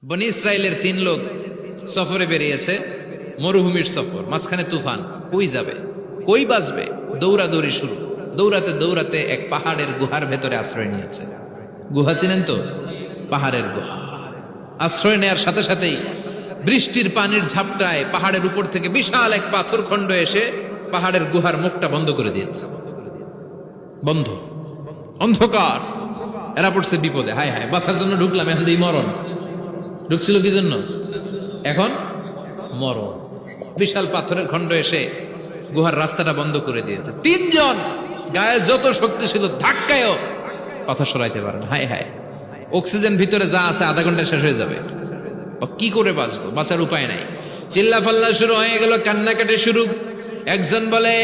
বনি ইসরায়েলের 3 লোক সফরে বেরিয়েছে, মরুভূমির সফর, মাঝখানে তুফান। কই যাবে, কই বাঁচবে, দৌড়াদৌড়ি শুরু। দৌড়াতে দৌড়াতে এক পাহাড়ের গুহার ভেতরে আশ্রয় নিয়েছে। গুহা চিনেন তো? পাহাড়ের গুহা। আশ্রয় নেয়ার সাথে সাথেই বৃষ্টির পানির ঝাপটায় পাহাড়ের উপর থেকে বিশাল এক পাথর খণ্ড এসে পাহাড়ের গুহার মুখটা বন্ধ করে দিয়েছে। বন্ধ, অন্ধকার। এরা পড়ছে বিপদে। হায় হায়, বাঁচার জন্য ঢুকলাম, এখন দিই মরণ। ঢুকছিল কি জন্য? এখন মরণ। বিশাল পাথরের খণ্ড এসে গুহার রাস্তাটা বন্ধ করে দিয়েছে। 3 জন গায়ের যত শক্তি ছিল ধাক্কায়ও পাথর সরাইতে পারে না। হায় হায়, অক্সিজেন ভিতরে যা আছে আধা ঘন্টা শেষ হয়ে যাবে। কি করে বাঁচবো? বাঁচার উপায় নাই। চিল্লা ফাল্লা শুরু হয়ে গেল, কান্নাকাটি শুরু। একজন বলে,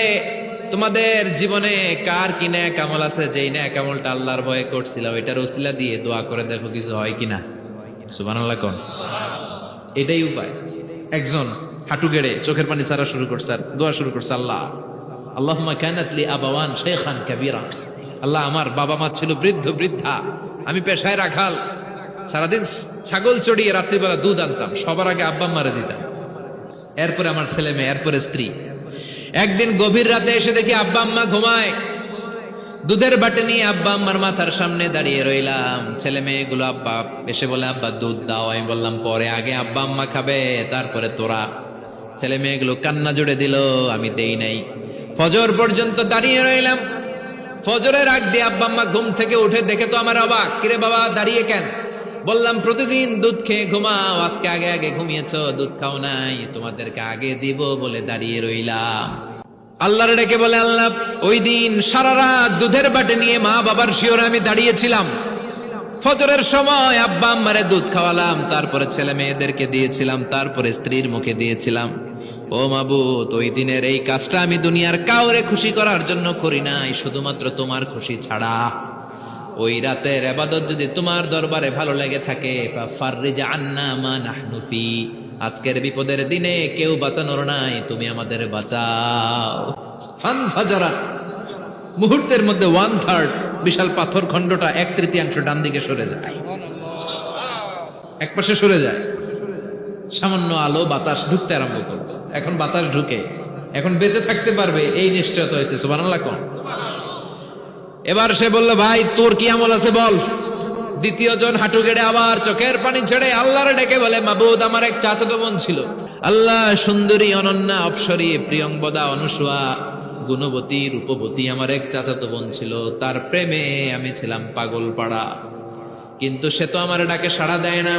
তোমাদের জীবনে কার কি ন্যাক আমল আছে, যেই ন্যাক আমলটা আল্লাহর ভয়ে করছিল ওইটার ওসিলা দিয়ে দোয়া করে দেখো কিছু হয় কিনা। সুবহানাল্লাহ কোন? এটাই উপায়। একজন হাঁটু গেড়ে চোখের পানি ছাড়া শুরু করছে আর দোয়া শুরু করছে, আল্লাহ আল্লাহুম্মা কানাত লি আবাওয়ান শাইখান কাবীরা। আল্লাহ, আমার বাবা মা ছিল বৃদ্ধ বৃদ্ধা, আমি পেশায় রাখাল, সারাদিন ছাগল চড়িয়ে রাত্রিবেলা দুধ আনতাম, সবার আগে আব্বা আম্মারে দিতাম, এরপরে আমার ছেলে মেয়ে, এরপরে স্ত্রী। একদিন গভীর রাতে এসে দেখি আব্বা আম্মা ঘুমায়। দুধের বাটি নিয়ে আব্বা আম্মার মাথার সামনে দাঁড়িয়ে রইলাম। ছেলে মেয়েগুলো আব্বা এসে বলে, আব্বা দুধ দাও। আমি বললাম পরে, আগে আব্বা আম্মা খাবে, তারপরে তোরা। ছেলে মেয়েগুলো কান্না জুড়ে দিল, আমি দেই নাই। ফজর পর্যন্ত দাঁড়িয়ে রইলাম। ফজরের আগ দিয়ে আব্বা আম্মা ঘুম থেকে উঠে দেখে তো আমার অবাক, কিরে বাবা দাঁড়িয়ে কেন? বললাম, প্রতিদিন দুধ খেয়ে ঘুমাও, আজকে আগে আগে ঘুমিয়েছো, দুধ খাও নাই, তোমাদেরকে আগে দিব বলে দাঁড়িয়ে রইলাম। আল্লাহর ডেকে বলে, আল্লাহ, ওই দিন সারা রাত দুধের বাটি নিয়ে মা বাবার শিওরে আমি দাঁড়িয়েছিলাম। ফজরের সময় আব্বা আম্মারে দুধ খাওয়ালাম, তারপরে ছেলে মেয়েদেরকে দিয়েছিলাম, তারপরে স্ত্রীর মুখে দিয়েছিলাম। ও মাবুদ, ওই দিনের এই কাজটা আমি দুনিয়ার কাউরে খুশি করার জন্য করি নাই, শুধুমাত্র তোমার খুশি ছাড়া। ওই রাতের ইবাদত যদি তোমার দরবারে ভালো লেগে থাকে, ফাফাররিজ আন্না মা নাহনু ফি, আজকের বিপদের দিনে কেউ বাঁচানোর নাই, তুমি আমাদের বাঁচাও। ফানফাজারা, মুহূর্তের মধ্যে 1/3 বিশাল পাথর খণ্ডটা 1/3 ডান দিকে সরে যায়, একপাশে সরে যায়। সামান্য আলো বাতাস ঢুকতে আরম্ভ করলো। এখন বাতাস ঢুকে, এখন বেঁচে থাকতে পারবে এই নিশ্চয়তা হয়েছে। সুবহানাল্লাহ কোন? এবার সে বলল, ভাই তোর কি আমল আছে বল। দ্বিতীয় জন হাঁটু গেড়ে আবার চোখের পানি ছেড়ে আল্লাহর ডেকে বলে, মাবুদ, আমার এক চাচাতো বোন ছিল। আল্লাহ, সুন্দরী, অনন্যা, অপসরী, প্রিয়ংবদা, অনুসুয়া, গুণবতী, রূপবতী আমার এক চাচাতো বোন ছিল। তার প্রেমে আমি ছিলাম পাগল পাড়া, কিন্তু সে তো আমার ডাকে সাড়া দেয় না।